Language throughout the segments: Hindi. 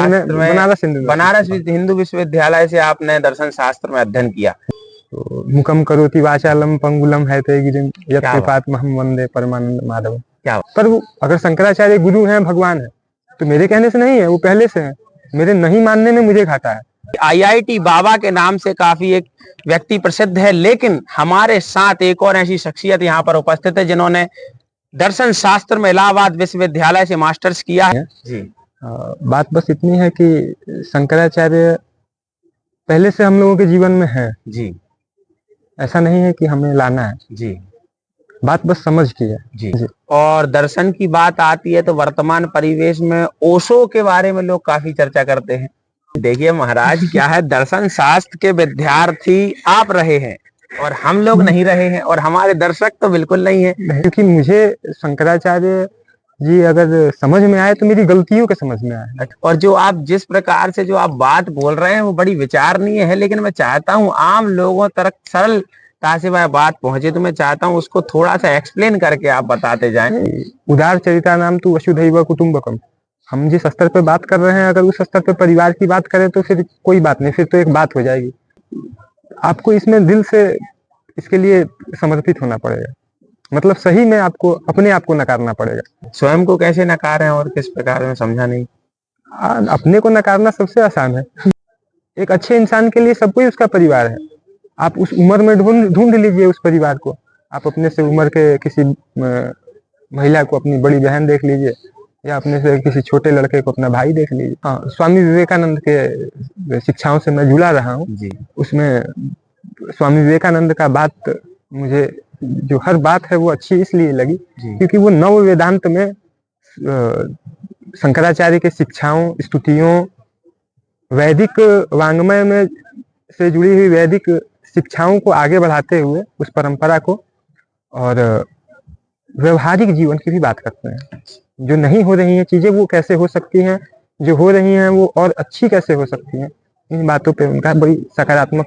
शास्त्र में बनारस हिंदू विश्वविद्यालय से आपने दर्शन शास्त्र में अध्ययन किया। तो मुकम करोति वाचालम पंगुलम हैते गिरिम यत् कृपात्महं वंदे परमानंद माधव। क्या पर वो अगर शंकराचार्य गुरु हैं, भगवान है, तो मेरे कहने से नहीं है, वो पहले से है। मेरे नहीं मानने में मुझे घाटा है। IIT बाबा के नाम से काफी एक व्यक्ति प्रसिद्ध है, लेकिन हमारे साथ एक और ऐसी शख्सियत यहाँ पर उपस्थित है जिन्होंने दर्शन शास्त्र में इलाहाबाद विश्वविद्यालय से मास्टर्स किया है जी। बात बस इतनी है कि शंकराचार्य पहले से हम लोगों के जीवन में है जी। ऐसा नहीं है कि हमें लाना है जी। बात बस समझ की है जी। और दर्शन की बात आती है तो वर्तमान परिवेश में ओशो के बारे में लोग काफी चर्चा करते हैं। देखिए महाराज, क्या है, दर्शन शास्त्र के विद्यार्थी आप रहे हैं और हम लोग नहीं रहे हैं, और हमारे दर्शक तो बिल्कुल नहीं है। क्योंकि मुझे शंकराचार्य जी अगर समझ में आए तो मेरी गलतियों के समझ में आए। और जो आप जिस प्रकार से जो आप बात बोल रहे हैं वो बड़ी विचारणीय है, लेकिन मैं चाहता हूँ आम लोगों तक सरलता से वह बात पहुंचे, तो मैं चाहता हूँ उसको थोड़ा सा एक्सप्लेन करके आप बताते जाएं। उदार चरिता नाम तो वसुधैव कुटुंबकम। हम जिस स्तर पे बात कर रहे हैं, अगर उस स्तर पे परिवार की बात करें तो फिर कोई बात नहीं, फिर तो एक बात हो जाएगी। आपको इसमें दिल से इसके लिए समर्पित होना पड़ेगा, मतलब सही में आपको अपने आप को नकारना पड़ेगा। स्वयं को कैसे नकारें और किस प्रकार में, समझा नहीं। अपने को नकारना सबसे आसान है। एक अच्छे इंसान के लिए सब कोई उसका परिवार है। आप उस उम्र में ढूंढ लीजिए उस परिवार को। आप अपने से उम्र के किसी महिला को अपनी बड़ी बहन देख लीजिए, या अपने से किसी छोटे लड़के को अपना भाई देख लीजिए। हाँ, स्वामी विवेकानंद के शिक्षाओं से मैं जुड़ा रहा हूँ जी। उसमें स्वामी विवेकानंद का बात मुझे जो हर बात है वो अच्छी इसलिए लगी क्योंकि वो नव वेदांत में शंकराचार्य के शिक्षाओं, स्तुतियों, वैदिक वांग्मय में से जुड़ी हुई वैदिक शिक्षाओं को आगे बढ़ाते हुए उस परंपरा को और व्यवहारिक जीवन की भी बात करते हैं। जो नहीं हो रही हैं चीजें वो कैसे हो सकती हैं, जो हो रही हैं वो और अच्छी कैसे हो सकती हैं, इन बातों पे उनका बड़ी सकारात्मक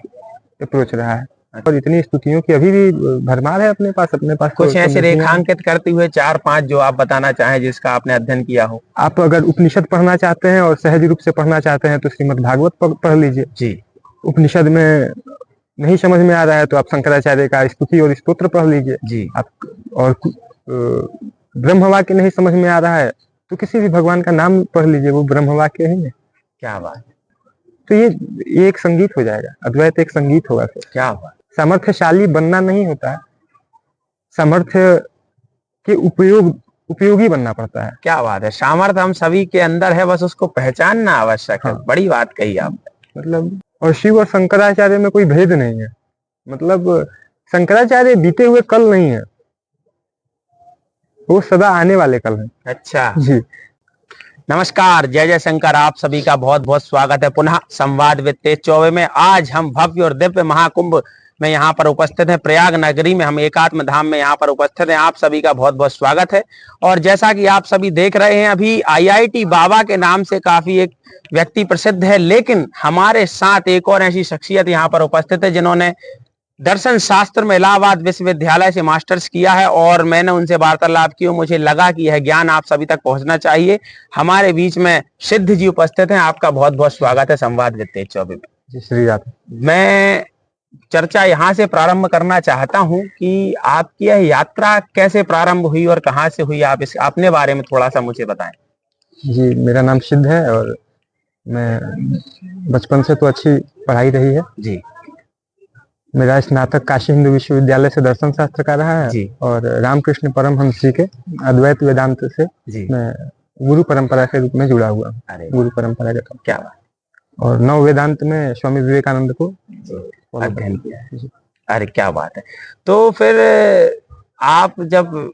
अप्रोच रहा है। और इतनी स्तुतियों की अभी भी भरमार है अपने पास कुछ ऐसे रेखांकित करते हुए 4-5 जो आप बताना चाहें जिसका आपने अध्ययन किया हो। आप अगर उपनिषद पढ़ना चाहते हैं और सहज रूप से पढ़ना चाहते हैं तो श्रीमद् भागवत पढ़ लीजिए जी। उपनिषद में नहीं समझ में आ रहा है तो आप शंकराचार्य का स्तुति और स्तोत्र पढ़ लीजिए जी। आप और ब्रह्मवाक्य नहीं समझ में आ रहा है तो किसी भी भगवान का नाम पढ़ लीजिए, वो ब्रह्मवाक्य है। क्या बात। तो ये एक संगीत हो जाएगा, अद्वैत एक संगीत होगा। फिर क्या बात। सामर्थ्यशाली बनना नहीं होता है, सामर्थ्य के उपयोगी बनना पड़ता है। क्या बात है, सामर्थ्य हम सभी के अंदर है, बस उसको पहचानना आवश्यक है। बड़ी बात कही आपने। मतलब और शिव और शंकराचार्य में कोई भेद नहीं है। मतलब शंकराचार्य बीते हुए कल नहीं है, वो सदा आने वाले कल है। अच्छा जी। नमस्कार, जय जय शंकर। आप सभी का बहुत बहुत स्वागत है पुनः संवाद विद तेज चौबे में। आज हम भव्य और दिव्य महाकुंभ में यहाँ पर उपस्थित हैं, प्रयाग नगरी में। हम एकात्म धाम में यहाँ पर उपस्थित हैं। आप सभी का बहुत बहुत स्वागत है। और जैसा कि आप सभी देख रहे हैं, अभी IIT बाबा के नाम से काफी एक व्यक्ति प्रसिद्ध है, लेकिन हमारे साथ एक और ऐसी शख्सियत यहाँ पर उपस्थित है जिन्होंने दर्शन शास्त्र में इलाहाबाद विश्वविद्यालय से मास्टर्स किया है। और मैंने उनसे वार्तालाप की और मुझे लगा कि यह ज्ञान आप सभी तक पहुंचना चाहिए। हमारे बीच में सिद्ध जी उपस्थित हैं। आपका बहुत बहुत स्वागत है संवाद विद तेज चौबे में। जी श्री राम। मैं चर्चा यहाँ से प्रारंभ करना चाहता हूँ कि आपकी यह यात्रा कैसे प्रारंभ हुई और कहाँ से हुई, आप अपने बारे में थोड़ा सा मुझे बताएं। जी, मेरा नाम सिद्ध है और मैं बचपन से तो अच्छी पढ़ाई रही है जी। मेरा स्नातक काशी हिंदू विश्वविद्यालय से दर्शन शास्त्र का रहा है जी। और रामकृष्ण परमहंस जी के अद्वैत वेदांत से जी। मैं गुरु परंपरा के रूप में जुड़ा हुआ हूँ, गुरु परंपरा के। क्या बात। और नव वेदांत में स्वामी विवेकानंद को अध्ययन किया है। अरे क्या बात है। तो फिर आप जब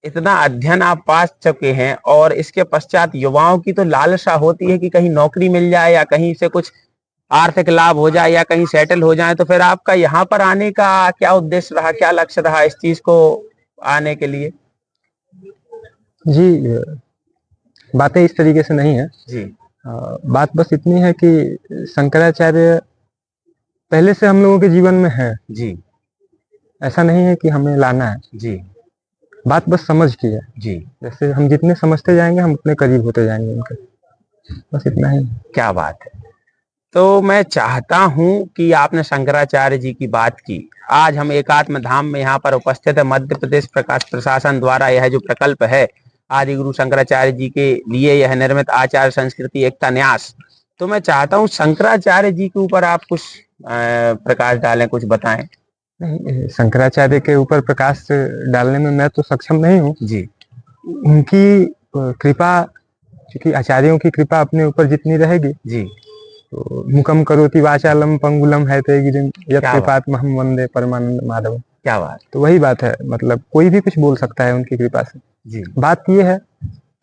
इतना अध्ययन आप पास चुके हैं और इसके पश्चात युवाओं की तो लालसा होती है कि कहीं नौकरी मिल जाए या कहीं से कुछ आर्थिक लाभ हो जाए या कहीं सेटल हो जाए, तो फिर आपका यहाँ पर आने का क्या उद्देश्य रहा, क्या लक्ष्य रहा इस चीज को आने के लिए? जी, बातें इस तरीके से नहीं है जी। बात बस इतनी है कि शंकराचार्य पहले से हम लोगों के जीवन में है जी। ऐसा नहीं है कि हमें लाना है जी। बात बस समझ की है जी। जैसे हम जितने समझते जाएंगे हम उतने करीब होते जाएंगे उनके। बस इतना ही। क्या बात है। तो मैं चाहता हूं कि आपने शंकराचार्य जी की बात की, आज हम एकात्म धाम में यहाँ पर उपस्थित है। मध्य प्रदेश प्रकाश प्रशासन द्वारा यह जो प्रकल्प है आदि गुरु शंकराचार्य जी के लिए यह निर्मित आचार संस्कृति एकता न्यास, तो मैं चाहता हूँ शंकराचार्य जी के ऊपर आप कुछ प्रकाश डालें, कुछ बताएं। नहीं, शंकराचार्य के ऊपर प्रकाश डालने में मैं तो सक्षम नहीं हूँ जी। उनकी कृपा, क्योंकि आचार्यों की कृपा अपने ऊपर जितनी रहेगी जी। तो मुकम करोति वाचालम पंगुलम है ते गिरिम यत् कृपात्महं वंदे परमानंद माधव। क्या बात। तो वही बात है, मतलब कोई भी कुछ बोल सकता है उनकी कृपा से। जी। बात ये है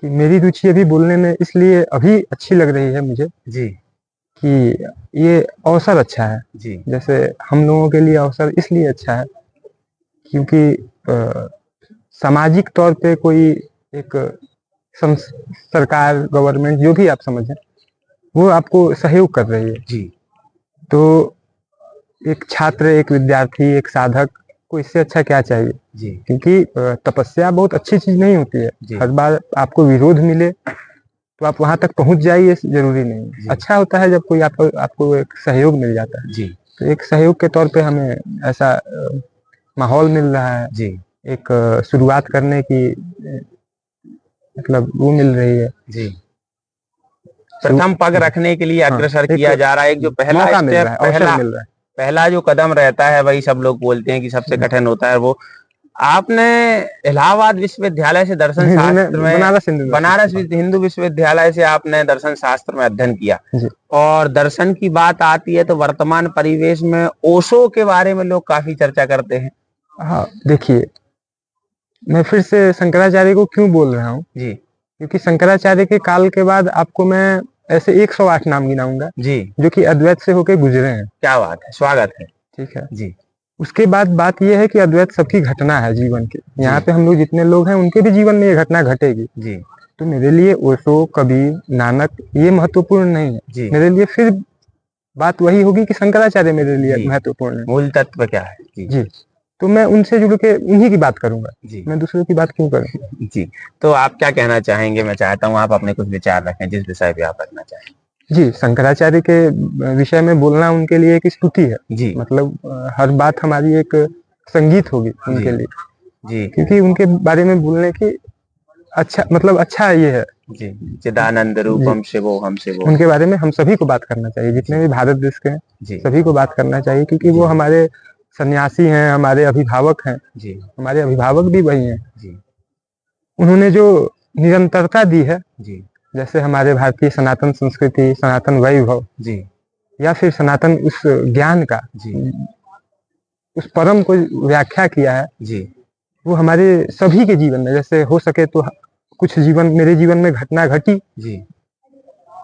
कि मेरी रुचि अभी बोलने में इसलिए अभी अच्छी लग रही है मुझे जी कि ये अवसर अच्छा है। जी। जैसे हम लोगों के लिए अवसर इसलिए अच्छा है क्योंकि सामाजिक तौर पे कोई एक सरकार, गवर्नमेंट, जो भी आप समझें, वो आपको सहयोग कर रही है। जी। तो एक छात्र, एक विद्यार्थी, एक साधक को इससे अच्छा क्या चाहिए। जी। क्योंकि तपस्या बहुत अच्छी चीज नहीं होती है। हर बार आपको विरोध मिले तो आप वहां तक पहुंच जाइए, जरूरी नहीं। अच्छा होता है जब कोई आपको एक सहयोग मिल जाता है। जी। तो एक सहयोग के तौर पे हमें ऐसा माहौल मिल रहा है। जी। एक शुरुआत करने की मतलब वो मिल रही है। जी। प्रथम पग रखने के लिए अग्रसर किया जा रहा है। एक जो पहला स्टेप, पहला जो कदम रहता है, वही सब लोग बोलते हैं कि सबसे कठिन होता है। वो आपने इलाहाबाद विश्वविद्यालय से दर्शन शास्त्र में, बनारस हिंदू विश्वविद्यालय से आपने दर्शन शास्त्र में अध्ययन किया, और दर्शन की बात आती है तो वर्तमान परिवेश में ओशो के बारे में लोग काफी चर्चा करते हैं। हाँ, देखिए, मैं फिर से शंकराचार्य को क्यों बोल रहा हूँ जी, क्योंकि शंकराचार्य के काल के बाद आपको मैं ऐसे 108 नाम गिनाऊंगा जी, जो कि अद्वैत से होके गुजरे हैं। क्या बात है, स्वागत है। ठीक है जी। उसके बाद बात यह है कि अद्वैत सबकी घटना है जीवन की। यहाँ पे हम लोग जितने लोग हैं उनके भी जीवन में ये घटना घटेगी। जी। तो मेरे लिए ओशो, कबीर, नानक ये महत्वपूर्ण नहीं है। मेरे लिए फिर बात वही होगी कि शंकराचार्य मेरे लिए महत्वपूर्ण है। मूल तत्व क्या है। जी। तो मैं उनसे जुड़ के उन्हीं की बात करूंगा। मैं दूसरों की बात क्यों करूं। जी। तो आप क्या कहना चाहेंगे? मैं चाहता हूँ आप अपने कुछ विचार रखें जिस विषय पे आप रखना चाहें। जी, शंकराचार्य के विषय में बोलना उनके लिए एक स्तुति है। जी। मतलब हर बात हमारी एक संगीत होगी उनके लिए। जी। क्योंकि उनके बारे में बोलने की अच्छा, मतलब अच्छा ये है। जी। चिदानंद रूपम शिवोहम शिवोहम, उनके बारे में हम सभी को बात करना चाहिए, जितने भी भारत देश के हैं सभी को बात करना चाहिए, क्योंकि वो हमारे सन्यासी हैं, हमारे अभिभावक हैं। जी। हमारे अभिभावक भी वही हैं। जी। उन्होंने जो निरंतरता दी है, जी, जैसे हमारे भारतीय सनातन संस्कृति, सनातन वैभव, जी, या फिर सनातन उस ज्ञान का, जी, उस परम को व्याख्या किया है, जी, वो हमारे सभी के जीवन में, जैसे हो सके तो कुछ जीवन, मेरे जीवन में घटना घटी, जी,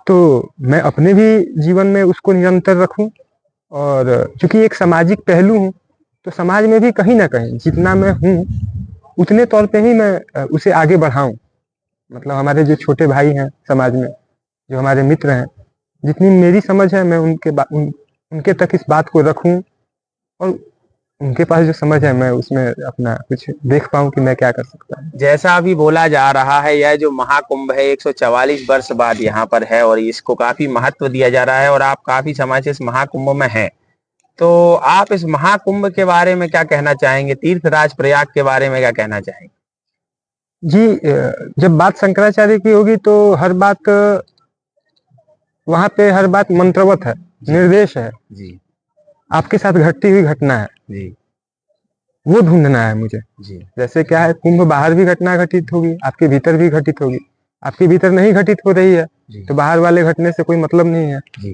तो मैं अपने भी जीवन में उसको निरंतर रखूं। और क्योंकि एक सामाजिक पहलू हूं, तो समाज में भी कहीं ना कहीं जितना मैं हूं उतने तौर पे ही मैं उसे आगे बढ़ाऊं। मतलब हमारे जो छोटे भाई हैं समाज में, जो हमारे मित्र हैं, जितनी मेरी समझ है मैं उनके तक इस बात को रखूं, और उनके पास जो समझ है मैं उसमें अपना कुछ देख पाऊं कि मैं क्या कर सकता हूं। जैसा अभी बोला जा रहा है, यह जो महाकुंभ है 144 वर्ष बाद यहाँ पर है और इसको काफी महत्व दिया जा रहा है, और आप काफी समय से इस महाकुंभ में हैं, तो आप इस महाकुंभ के बारे में क्या कहना चाहेंगे? तीर्थराज प्रयाग के बारे में क्या कहना चाहेंगे? जी, जब बात शंकराचार्य की होगी तो हर बात वहां पे, हर बात मंत्रवत है, निर्देश है। जी। आपके साथ घटती हुई घटना है, जी, वो ढूंढना है मुझे। जी। जैसे क्या है, कुंभ बाहर भी घटना घटित होगी, आपके भीतर भी घटित होगी। आपके भीतर नहीं घटित हो रही है तो बाहर वाले घटने से कोई मतलब नहीं है। जी।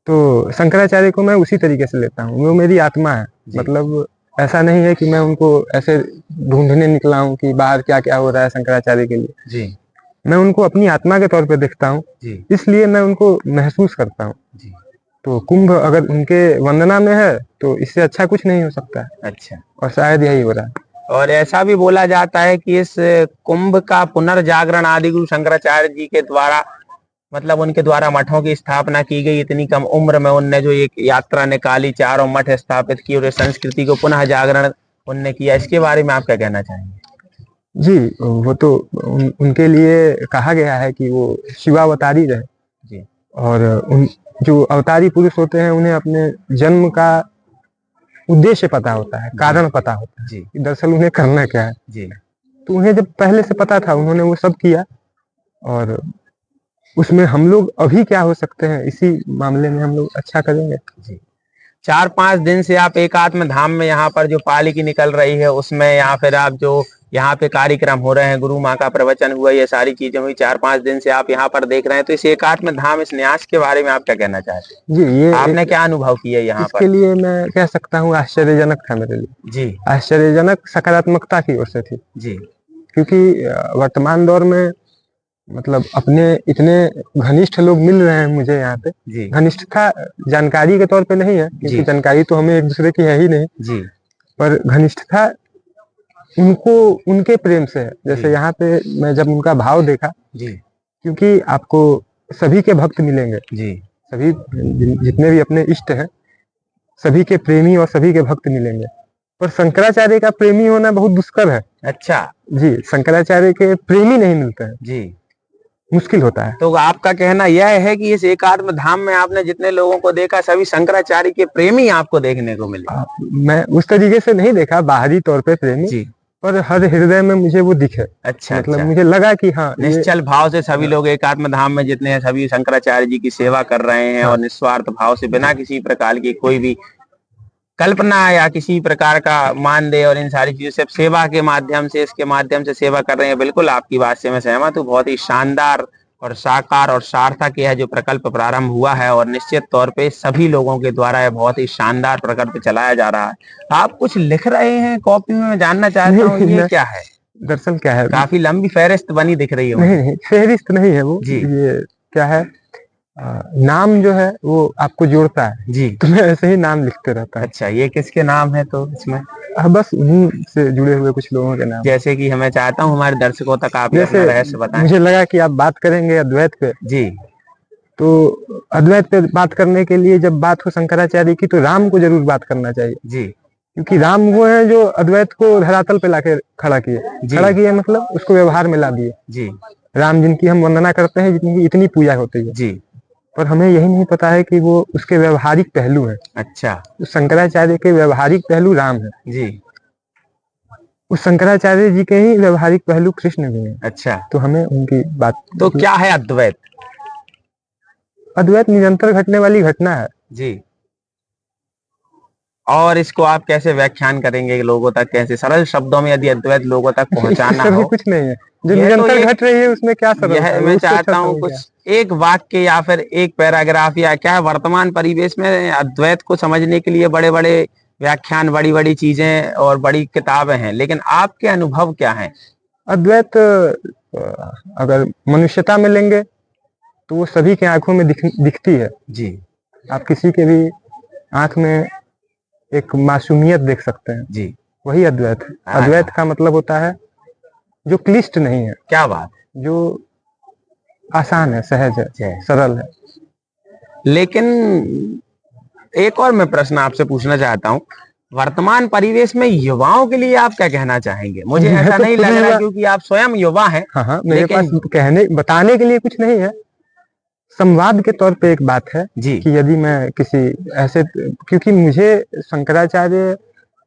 तो शंकराचार्य को मैं उसी तरीके से लेता हूँ, वो मेरी आत्मा है। मतलब ऐसा नहीं है कि मैं उनको ऐसे ढूंढने निकला हूँ कि बाहर क्या क्या हो रहा है शंकराचार्य के लिए। जी। मैं उनको अपनी आत्मा के तौर पे देखता हूँ, इसलिए मैं उनको महसूस करता हूँ। तो कुंभ अगर उनके वंदना में है तो इससे अच्छा कुछ नहीं हो सकता है। अच्छा। और शायद यही हो रहा है। और ऐसा भी बोला जाता है कि इस कुंभ का पुनर्जागरण आदिगुरु शंकराचार्य जी के द्वारा, मतलब उनके द्वारा मठों की स्थापना की गई। इतनी कम उम्र में उनने जो एक यात्रा निकाली, चारों मठ स्थापित किए और संस्कृति को पुनः जागरण उनने किया, इसके बारे में आप क्या कहना चाहेंगे? जी, वो तो उनके लिए कहा गया है कि वो शिवावतारी रहे। जी और उन जो अवतारी पुरुष होते हैं उन्हें अपने जन्म का उद्देश्य पता होता है, जी कारण पता होता है जी कि दरअसल उन्हें करना क्या है। जी तो उन्हें जब पहले से पता था उन्होंने वो सब किया। और उसमें हम लोग अभी क्या हो सकते हैं इसी मामले में हम लोग अच्छा करेंगे। जी 4-5 दिन से आप एकात्म धाम में यहाँ पर जो पालकी निकल रही है उसमें, या फिर आप जो यहाँ पे कार्यक्रम हो रहे हैं, गुरु माँ का प्रवचन हुआ, ये सारी चीजें हुई, 4-5 दिन से आप यहाँ पर देख रहे हैं, तो इस एकात्म धाम, इस न्यास के बारे में आप क्या कहना चाहते हैं? जी, ये आपने क्या अनुभव किया यहाँ इसके पर? लिए मैं कह सकता हूँ आश्चर्यजनक था मेरे लिए। जी आश्चर्यजनक सकारात्मकता की ओर से थी। जी क्योंकि वर्तमान दौर में मतलब अपने इतने घनिष्ठ लोग मिल रहे हैं मुझे यहाँ पे। जी घनिष्ठता जानकारी के तौर पे नहीं है, क्योंकि जी जानकारी तो हमें एक दूसरे की है ही नहीं। जी पर घनिष्ठता उनको उनके प्रेम से है। जैसे जी यहाँ पे मैं जब उनका भाव देखा, जी क्योंकि आपको सभी के भक्त मिलेंगे, जी सभी जितने भी अपने इष्ट हैं सभी के प्रेमी और सभी के भक्त मिलेंगे। पर शंकराचार्य का प्रेमी होना बहुत दुष्कर है। अच्छा जी, शंकराचार्य के प्रेमी नहीं मिलते हैं, जी। मुश्किल होता है। तो आपका कहना यह है कि इस एकात्म धाम में आपने जितने लोगों को देखा सभी शंकराचार्य के प्रेमी आपको देखने को मिले? मैं उस तरीके से नहीं देखा बाहरी तौर पे प्रेमी, जी पर हर हृदय में मुझे वो दिखे। अच्छा मतलब अच्छा। मुझे लगा कि हाँ ये निश्चल भाव से सभी लोग एकात्म धाम में जितने हैं सभी शंकराचार्य जी की सेवा कर रहे हैं, हाँ और निस्वार्थ भाव से बिना किसी प्रकार की कोई भी कल्पना या किसी प्रकार का मानदेय और इन सारी चीजों से सेवा के माध्यम से, इसके माध्यम से सेवा कर रहे हैं। बिल्कुल आपकी बात से मैं सहमत हूँ। बहुत ही शानदार और साकार और सार्थक यह जो प्रकल्प प्रारंभ हुआ है, और निश्चित तौर पे सभी लोगों के द्वारा यह बहुत ही शानदार प्रकल्प चलाया जा रहा है। आप कुछ लिख रहे हैं कॉपी में, मैं जानना चाहता हूँ नहीं, ये क्या है? दरअसल क्या है, काफी लंबी फहरिस्त बनी दिख रही है नहीं मुझे। नहीं फेहरिस्त नहीं है वो। जी ये क्या है, नाम जो है वो आपको जोड़ता है, जी तो मैं ऐसे ही नाम लिखते रहता हूँ। अच्छा, ये किसके नाम है तो इसमें? बस उन्हीं से जुड़े हुए कुछ लोगों के नाम। जैसे कि मैं चाहता हूँ हमारे दर्शकों तक आप ये अपना जैसे रहस्य बताएं। मुझे लगा कि आप बात करेंगे अद्वैत पे, जी तो अद्वैत पे बात करने के लिए जब बात हो शंकराचार्य की तो राम को जरूर बात करना चाहिए। जी क्योंकि राम वो है जो अद्वैत को धरातल पे लाके खड़ा किए। जी खड़ा किए मतलब उसको व्यवहार में ला दिए। जी राम जिनकी हम वंदना करते हैं, जिनकी इतनी पूजा होती है, जी पर हमें यही नहीं पता है कि वो उसके व्यवहारिक पहलू है। अच्छा तो शंकराचार्य के व्यवहारिक पहलू राम है, जी उस शंकराचार्य जी के ही व्यवहारिक पहलू कृष्ण भी है। अच्छा। तो हमें उनकी बात, तो क्या है अद्वैत? अद्वैत निरंतर घटने वाली घटना है। जी, और इसको आप कैसे व्याख्यान करेंगे लोगों तक, कैसे सरल शब्दों में यदि अद्वैत लोगों तक पहुंचाना सरल हो? कुछ नहीं है, जो यह तो निरंतर एक घट रही है उसमें क्या सरल यह है, मैं उससे अच्छा चाहता हूँ समझ गया। कुछ एक वाक्य या फिर एक पैराग्राफ या क्या, वर्तमान परिवेश में अद्वैत को समझने के लिए बड़े बड़े व्याख्यान, बड़ी बड़ी चीजें और बड़ी किताबें हैं, लेकिन आपके अनुभव क्या हैं? अद्वैत अगर मनुष्यता में लेंगे तो वो सभी के आंखों में दिखती है। जी आप किसी के भी आंख में एक मासूमियत देख सकते हैं, जी वही अद्वैत है। हाँ, अद्वैत का मतलब होता है जो क्लिष्ट नहीं है, क्या बात। जो आसान है, सहज है, जय। सरल है। लेकिन एक और मैं प्रश्न आपसे पूछना चाहता हूँ, वर्तमान परिवेश में युवाओं के लिए आप क्या कहना चाहेंगे? मुझे मैं ऐसा तो नहीं खुद लग रहा युवा, क्योंकि आप स्वयं युवा हैं। हाँ हाँ, मेरे लेकिन पास कहने बताने के लिए कुछ नहीं है। संवाद के तौर पे एक बात है जी कि यदि मैं किसी ऐसे, क्योंकि मुझे शंकराचार्य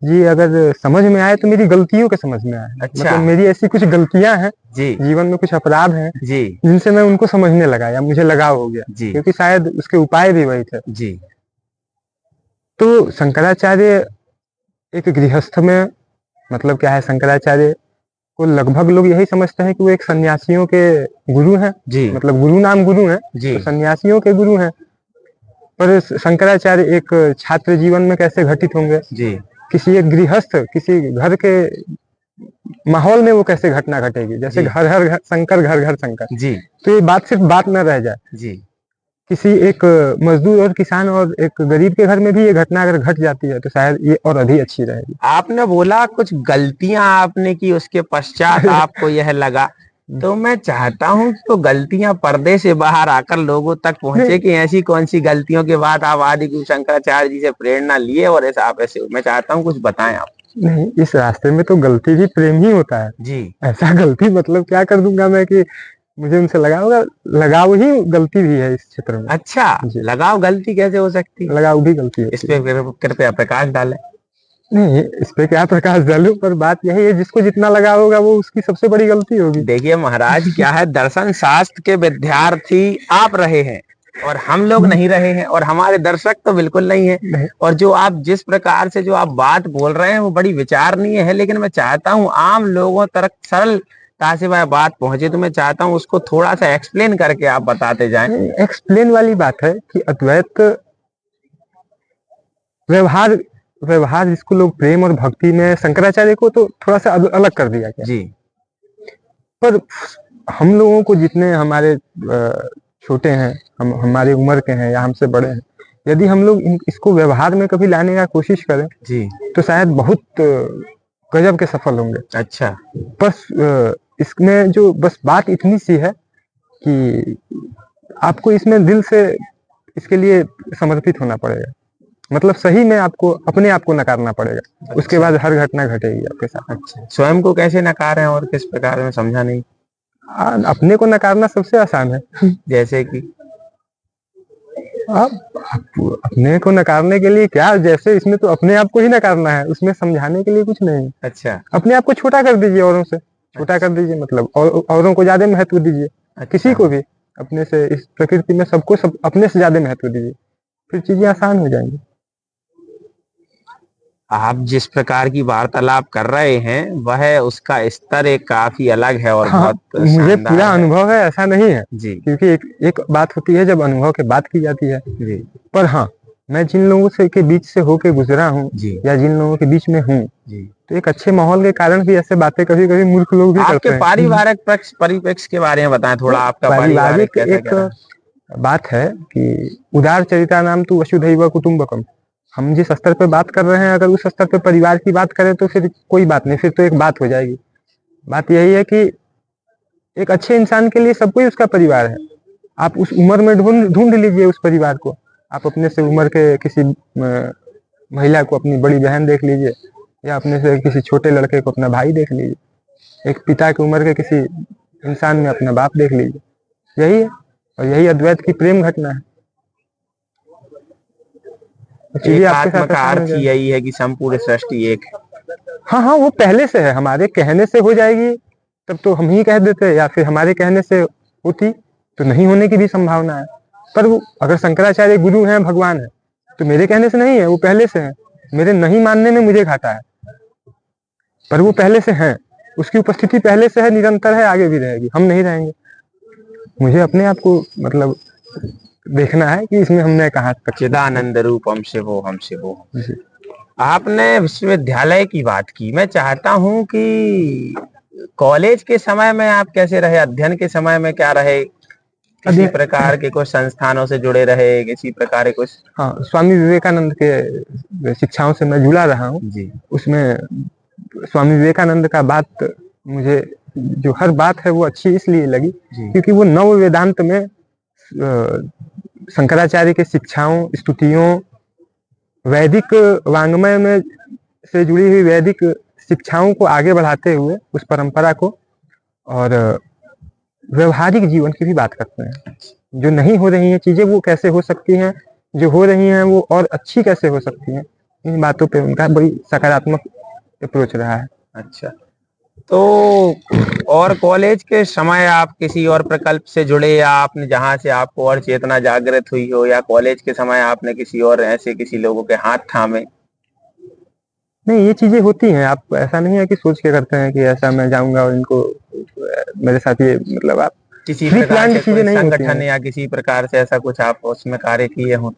जी अगर समझ में आए तो मेरी गलतियों के समझ में आए। अच्छा मतलब मेरी ऐसी कुछ गलतियां हैं जी जीवन में, कुछ अपराध हैं जी जिनसे मैं उनको समझने लगा या मुझे लगाव हो गया, जी क्योंकि शायद उसके उपाय भी वही थे। जी तो शंकराचार्य एक गृहस्थ में, मतलब क्या है, शंकराचार्य को लगभग लोग यही समझते हैं कि वो एक सन्यासियों के गुरु हैं। जी मतलब गुरु नाम गुरु हैं, जी तो सन्यासियों के गुरु हैं। पर शंकराचार्य एक छात्र जीवन में कैसे घटित होंगे, जी किसी एक गृहस्थ, किसी घर के माहौल में वो कैसे घटना घटेगी, जैसे जी घर घर शंकर, घर घर शंकर। जी तो ये बात सिर्फ बात न रह जाए। जी किसी एक मजदूर और किसान और एक गरीब के घर में भी ये घटना अगर घट जाती है तो शायद ये और अधिक अच्छी रहेगी। आपने बोला कुछ गलतियां आपने की, उसके पश्चात आपको यह लगा, तो मैं चाहता हूं कि वो गलतियां पर्दे से बाहर आकर लोगों तक पहुंचे कि ऐसी कौन सी गलतियों के बाद आप आदि गुरु शंकराचार्य जी से प्रेरणा लिए और ऐसा आप ऐसे, मैं चाहता हूं कुछ बताएं आप। नहीं, इस रास्ते में तो गलती भी प्रेम ही होता है जी। ऐसा गलती मतलब क्या कर दूंगा मैं कि मुझे उनसे लगाव ही गलती भी है इस क्षेत्र में। अच्छा, लगाव गलती कैसे हो सकती है? लगाव भी गलती इस होती है। पे कृपया प्रकाश डालें। नहीं, इस पे क्या प्रकाश डालूं, पर बात यही है जिसको जितना लगाव होगा वो उसकी सबसे बड़ी गलती होगी। देखिए महाराज, क्या है, दर्शन शास्त्र के विद्यार्थी आप रहे हैं और हम लोग नहीं रहे हैं, और हमारे दर्शक तो बिल्कुल नहीं है। और जो आप जिस प्रकार से जो आप बात बोल रहे हैं वो बड़ी विचारणीय है, लेकिन मैं चाहता हूं आम लोगों तक सरलता से वह बात पहुंचे, तो मैं चाहता हूं उसको थोड़ा सा एक्सप्लेन करके आप बताते जाएं। एक्सप्लेन वाली बात है कि अद्वैत व्यवहार व्यवहार जिसको लोग प्रेम और भक्ति में, शंकराचार्य को तो थोड़ा सा अलग कर दिया गया जी। पर हम लोगों को, जितने हमारे छोटे हैं, हमारी उम्र के हैं या हमसे बड़े हैं, यदि हम लोग इसको व्यवहार में कभी लाने का कोशिश करें जी, तो शायद बहुत गजब के सफल होंगे। अच्छा। बस इसमें जो बस बात इतनी सी है कि आपको इसमें दिल से इसके लिए समर्पित होना पड़ेगा, मतलब सही में आपको अपने आप को नकारना पड़ेगा। अच्छा। उसके बाद हर घटना घटेगी आपके साथ। अच्छा, स्वयं को कैसे नकारें और किस प्रकार में, समझा नहीं। अपने को नकारना सबसे आसान है। जैसे कि आप अपने को नकारने के लिए क्या, जैसे इसमें तो अपने आप को ही नकारना है, उसमें समझाने के लिए कुछ नहीं। अच्छा, अपने आप को छोटा कर दीजिए, औरों से छोटा कर दीजिए, मतलब औरों को ज्यादा महत्व दीजिए। अच्छा। किसी को भी अपने से, इस प्रकृति में सबको अपने से ज्यादा महत्व दीजिए, फिर चीजें आसान हो जाएंगी। आप जिस प्रकार की वार्तालाप कर रहे हैं वह उसका स्तर एक काफी अलग है और हाँ, बहुत मुझे शानदार पूरा है। अनुभव है, ऐसा नहीं है जी। क्योंकि एक बात होती है जब अनुभव की बात की जाती है जी। पर हाँ, मैं जिन लोगों से के बीच से होके गुजरा हूँ या जिन लोगों के बीच में हूँ, तो एक अच्छे माहौल के कारण भी ऐसे बातें कभी कभी मूर्ख लोग भी करते हैं। आपके पारिवारिक परिप्रेक्ष्य के बारे में बताएं थोड़ा, आपका पारिवारिक एक बात है कि उदार चरिता नाम तो वसुधैव कुटुंबकम। हम जिस स्तर पे बात कर रहे हैं, अगर उस स्तर पे परिवार की बात करें तो फिर कोई बात नहीं, फिर तो एक बात हो जाएगी। बात यही है कि एक अच्छे इंसान के लिए सब कोई उसका परिवार है। आप उस उम्र में ढूंढ लीजिए उस परिवार को। आप अपने से उम्र के किसी महिला को अपनी बड़ी बहन देख लीजिए, या अपने से किसी छोटे लड़के को अपना भाई देख लीजिए, एक पिता की उम्र के किसी इंसान में अपना बाप देख लीजिए। यही है, और यही अद्वैत की प्रेम घटना है। चीजें आपके साथ का अर्थ ही यही है कि संपूर्ण सृष्टि एक है। हाँ हाँ, वो पहले से है, हमारे कहने से हो जाएगी तब तो हम ही कह देते, या फिर हमारे कहने से होती तो नहीं होने की भी संभावना है। पर वो अगर शंकराचार्य गुरु हैं, भगवान है, तो मेरे कहने से नहीं है, वो पहले से है। मेरे नहीं मानने में मुझे घाटा है, पर वो पहले से हैं, उसकी उपस्थिति पहले से है, निरंतर है, आगे भी रहेगी, हम नहीं रहेंगे। मुझे अपने आप को मतलब देखना है कि इसमें हमने कहा तक। चिदानंद रूपम शिवो हम शिवो। आपने विश्वविद्यालय की बात की, मैं चाहता हूं कि कॉलेज के समय में आप कैसे रहे, अध्ययन के समय में क्या रहे, किसी प्रकार के कुछ संस्थानों से जुड़े रहे, किसी प्रकार के कुछ? हाँ, स्वामी विवेकानंद के शिक्षाओं से मैं जुड़ा रहा हूँ जी। उसमें स्वामी विवेकानंद का बात मुझे, जो हर बात है वो अच्छी इसलिए लगी क्योंकि वो नव वेदांत में शंकराचार्य के शिक्षाओं, स्तुतियों, वैदिक वांग्मय में से जुड़ी हुई वैदिक शिक्षाओं को आगे बढ़ाते हुए उस परंपरा को, और व्यवहारिक जीवन की भी बात करते हैं। जो नहीं हो रही हैं चीजें वो कैसे हो सकती हैं, जो हो रही हैं वो और अच्छी कैसे हो सकती हैं, इन बातों पे उनका बड़ी सकारात्मक अप्रोच रहा है। अच्छा, तो और कॉलेज के समय आप किसी और प्रकल्प से जुड़े, या आपने जहां से आपको और चेतना जागृत हुई हो, या कॉलेज के समय आपने किसी और ऐसे किसी लोगों के हाथ थामे? नहीं, ये चीजें होती हैं, आप ऐसा नहीं है कि सोच के करते हैं कि ऐसा मैं जाऊंगा और इनको मेरे साथ ये, मतलब आप किसी प्रकार से कोई संगठन या किसी प्रकार से ऐसा कुछ आप उसमें कार्य किए हो?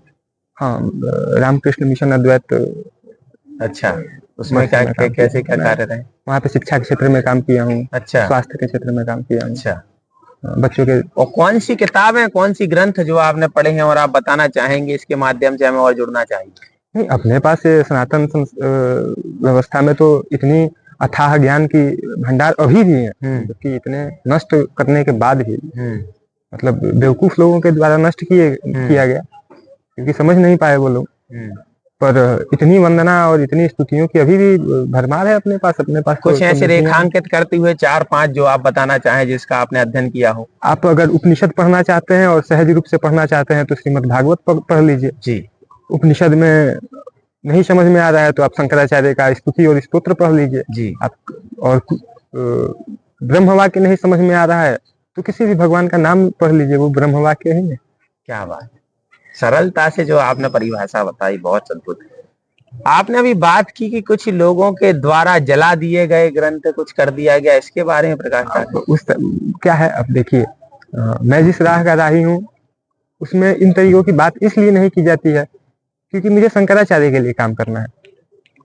हाँ, रामकृष्ण मिशन अद्वैत। अच्छा, उसमें क्या कैसे क्या कार्य रहे? वहाँ पे शिक्षा के क्षेत्र में काम किया हूँ। अच्छा। स्वास्थ्य के क्षेत्र में काम किया हूँ। अच्छा, बच्चों के। और कौन सी किताबें, कौन सी ग्रंथ जो आपने पढ़े हैं और आप बताना चाहेंगे, इसके माध्यम से हमें और जुड़ना चाहिए? नहीं, अपने पास सनातन व्यवस्था में तो इतनी अथाह ज्ञान की भंडार अभी भी है, क्योंकि इतने नष्ट करने के बाद भी मतलब बेवकूफ लोगों के द्वारा नष्ट किया गया, क्योंकि समझ नहीं पाए वो लोग। पर इतनी वंदना और इतनी स्तुतियों की अभी भी भरमार है अपने पास कुछ तो ऐसे नहीं है। रेखांकित करते हुए 4-5 जो आप बताना चाहें जिसका आपने अध्ययन किया हो। आप अगर उपनिषद पढ़ना चाहते हैं और सहज रूप से पढ़ना चाहते हैं तो श्रीमद् भागवत पढ़ लीजिए। जी। उपनिषद में नहीं समझ में आ रहा है तो आप शंकराचार्य का स्तुति और स्तोत्र पढ़ लीजिए। जी। आप और ब्रह्म वाक्य नहीं समझ में आ रहा है तो किसी भी भगवान का नाम पढ़ लीजिए, वो ब्रह्म वाक्य ही है। क्या बात, सरलता से जो आपने परिभाषा बताई बहुत अद्भुत। आपने अभी बात की कि कुछ लोगों के द्वारा जला दिए गए ग्रंथ कुछ कर दिया गया, इसके बारे में प्रकाश डालें। क्या है, अब देखिए मैं जिस राह का राही हूँ उसमें इन तरीकों की बात इसलिए नहीं की जाती है क्योंकि मुझे शंकराचार्य के लिए काम करना है,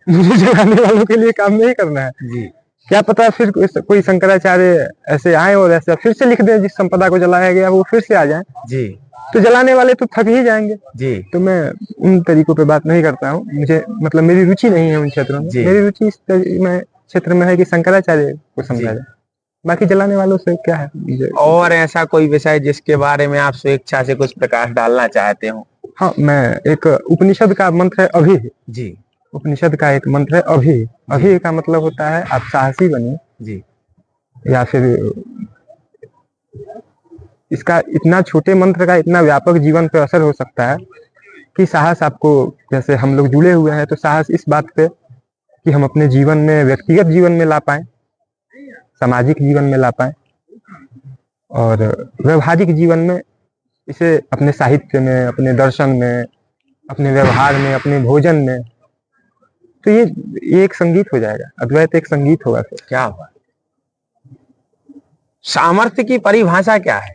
मुझे जलाने वालों के लिए काम नहीं करना है। जी। क्या पता फिर कोई शंकराचार्य ऐसे आए और ऐसा फिर से लिख दें जिस संपदा को जलाया गया वो फिर से आ जाए। जी। तो जलाने वाले तो थक ही जाएंगे। जी। तो मैं उन तरीकों पे बात नहीं करता हूँ, मुझे मतलब मेरी रुचि नहीं है उन क्षेत्रों में। मेरी रुचि इस क्षेत्र में है कि शंकराचार्य को समझा जाए, बाकी जलाने वालों से क्या है। और ऐसा कोई विषय जिसके बारे में आप स्वेच्छा से कुछ प्रकाश डालना चाहते हो? हाँ, मैं एक उपनिषद का मंत्र है अभी। जी। उपनिषद का एक मंत्र है अभी। अभी का मतलब होता है आप साहसी बनिए। जी। या फिर इसका इतना छोटे मंत्र का इतना व्यापक जीवन पे असर हो सकता है कि साहस आपको, जैसे हम लोग जुड़े हुए हैं तो साहस इस बात पे कि हम अपने जीवन में, व्यक्तिगत जीवन में ला पाए, सामाजिक जीवन में ला पाए और व्यवहारिक जीवन में इसे अपने साहित्य में, अपने दर्शन में, अपने व्यवहार में, अपने भोजन में, तो ये एक संगीत हो जाएगा। अद्वैत एक संगीत होगा फिर। क्या हुआ? सामर्थ्य की परिभाषा क्या है?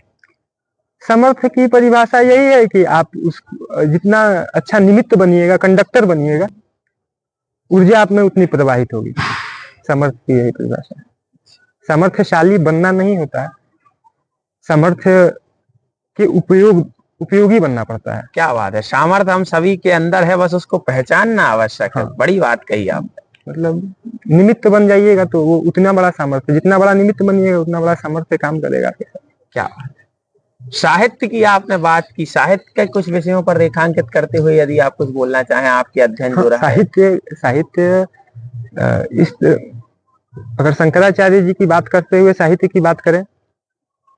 सामर्थ्य की परिभाषा यही है कि आप उस जितना अच्छा निमित्त बनिएगा, कंडक्टर बनिएगा, ऊर्जा आप में उतनी प्रवाहित होगी। सामर्थ्य की यही परिभाषा है। सामर्थ्यशाली बनना नहीं होता है, सामर्थ्य के उपयोगी बनना पड़ता है। क्या बात है, सामर्थ्य हम सभी के अंदर है, बस उसको पहचानना आवश्यक है। बड़ी बात कही आपने। मतलब निमित्त बन जाइएगा तो वो उतना बड़ा सामर्थ्य, जितना बड़ा निमित्त बनिएगा उतना बड़ा सामर्थ्य काम करेगा। क्या बात है। साहित्य की आपने बात की, साहित्य के कुछ विषयों पर रेखांकित करते हुए यदि आप कुछ बोलना चाहें, आपके अध्ययन जो रहा है। साहित्य इस अगर शंकराचार्य जी की बात करते हुए साहित्य की बात करें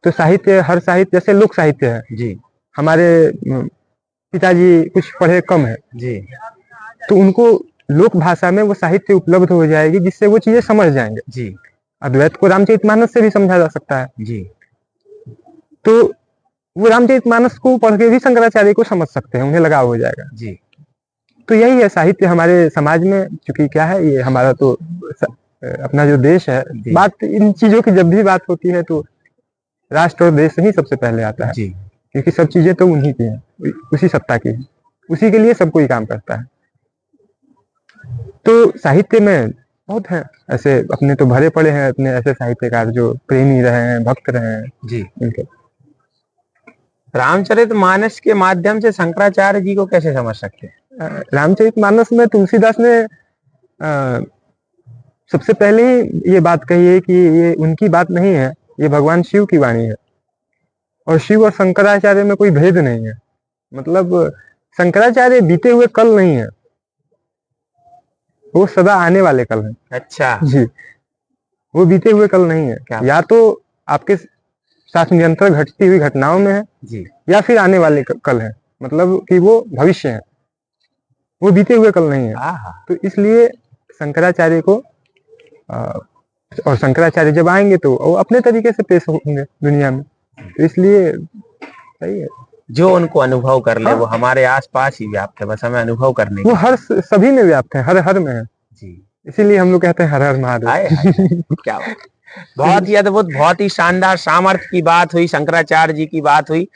तो साहित्य, हर साहित्य जैसे लोक साहित्य है जी, हमारे पिताजी कुछ पढ़े कम है जी, तो उनको लोक भाषा में वो साहित्य उपलब्ध हो जाएगी जिससे वो चीजें समझ जाएंगे जी। अद्वैत को रामचरितमानस से भी समझा जा सकता है जी, तो वो रामचरितमानस को पढ़ के भी शंकराचार्य को समझ सकते हैं, उन्हें लगाव हो जाएगा जी। तो यही है साहित्य हमारे समाज में, क्योंकि क्या है, ये हमारा तो अपना जो देश है, बात इन चीजों की जब भी बात होती है तो राष्ट्र और देश ही सबसे पहले आता है जी, क्योंकि सब चीजें तो उन्हीं की हैं, उसी सत्ता की है, उसी के लिए सब कोई काम करता है। तो साहित्य में बहुत है ऐसे, अपने तो भरे पड़े हैं अपने ऐसे साहित्यकार जो प्रेमी रहे हैं, भक्त रहे हैं जी। इनके रामचरितमानस के माध्यम से शंकराचार्य जी को कैसे समझ सकते हैं? रामचरितमानस में तुलसीदास ने सबसे पहले ही ये बात कही है कि ये उनकी बात नहीं है, ये भगवान शिव की वाणी है और शिव और शंकराचार्य में कोई भेद नहीं है। मतलब शंकराचार्य बीते हुए कल नहीं है, वो सदा आने वाले कल है। अच्छा जी, वो बीते हुए कल नहीं है। क्या? या तो आपके साथ निरंतर घटती हुई घटनाओं में है जी, या फिर आने वाले कल है, मतलब कि वो भविष्य है, वो बीते हुए कल नहीं है। तो इसलिए शंकराचार्य को और शंकराचार्य जब आएंगे तो वो अपने तरीके से पेश होंगे दुनिया में, तो इसलिए सही है। जो उनको अनुभव कर ले, वो हमारे आसपास ही व्याप्त है, बस हमें अनुभव करने वो हर सभी में व्याप्त है, हर हर में है जी, इसीलिए हम लोग कहते हैं हर हर महादेव। क्या बहुत ही अद्भुत, बहुत ही शानदार। सामर्थ्य की बात हुई, शंकराचार्य जी की बात हुई,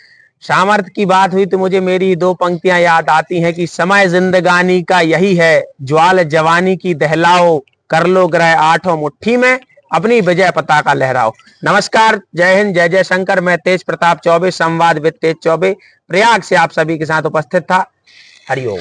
सामर्थ्य की बात हुई, तो मुझे मेरी 2 पंक्तियां याद आती हैं कि समय जिंदगानी का यही है, ज्वाल जवानी की दहलाओ, कर लो ग्रह 8 मुट्ठी में, अपनी विजय पताका लहराओ। नमस्कार, जय हिंद, जय जय शंकर। मैं तेज प्रताप चौबे, संवाद विद तेज चौबे, प्रयाग से आप सभी के साथ उपस्थित था। हरिओम।